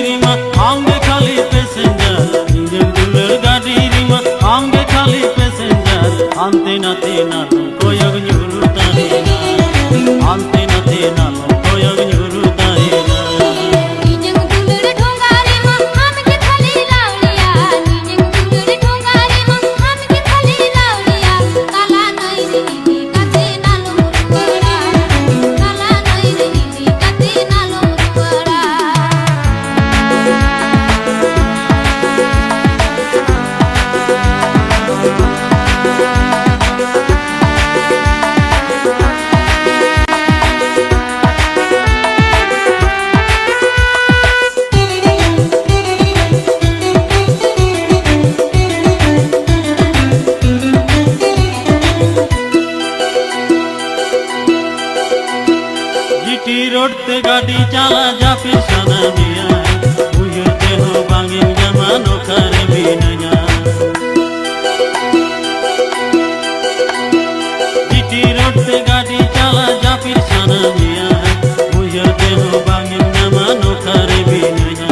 রিমা আঙ্গে খালি passenger engine দুলের গাড়ি রিমা আঙ্গে খালি প্যাসেঞ্জার আনতে নাতে নালো কয়গ ঝুরু তাহে না আনতে নাতে নালো কয়গ ঝুরু তাহে না रोड ते गाड़ी चला जा फिर सना मिया उयते हो बांगे जमानो करे बिनया जीटी रोड ते गाड़ी चला जा फिर सना मिया उयते हो बांगे जमानो करे बिनया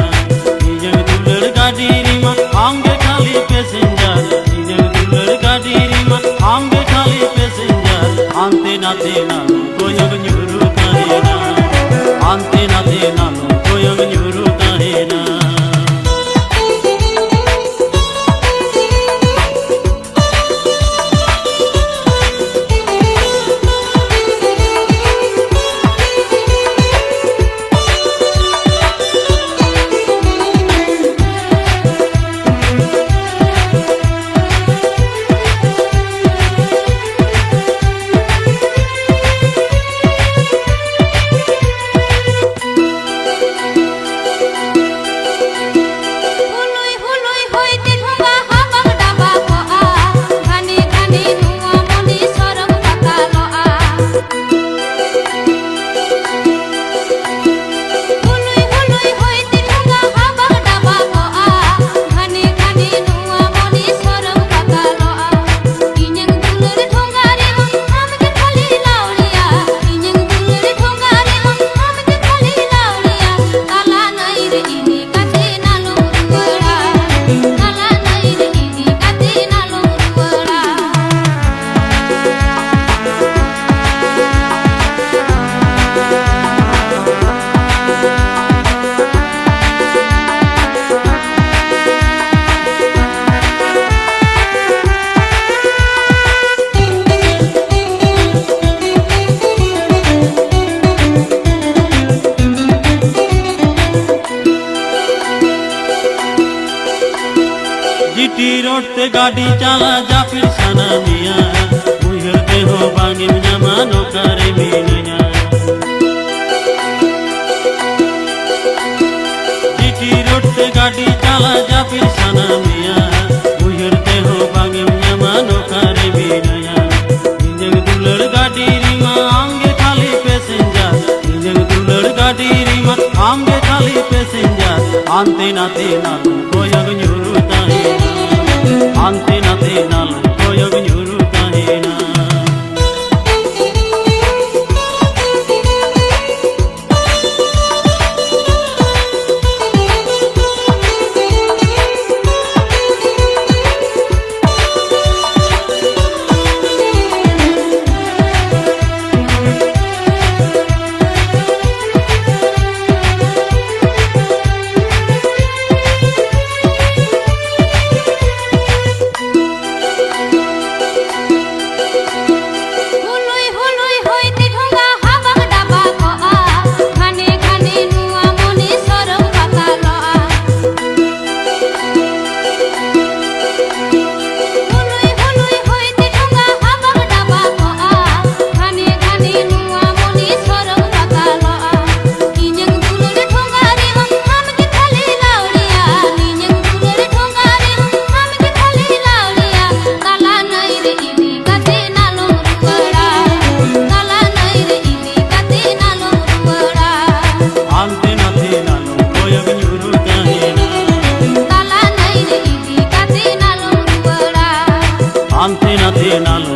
इजग दुलर गाड़ी रिमा आंगे खाली पैसेंजर इजग दुलर गाड़ी रिमा आंगे खाली पैसेंजर आंते नाते ना कोयग न्यूरू ताहे ना आंते नाते नालो कोयग न्यूरू ताहे ना जीटी रोड ते गाड़ी चला जा फिर सना मिया उयते हो बांगे जमानो करे बिनया जीटी रोड ते गाड़ी चला जा फिर सना मिया उयते हो बांगे जमानो करे बिनया इजग दुलर गाड़ी रिमा आंगे खाली पैसेंजर इजग दुलर गाड़ी रिमा आंगे खाली पैसेंजर आंते नाते नालो कोयग न्यूरू ताहे ना आंते नाते नालो कोयग न्यूरू ताहे ना नाते नालो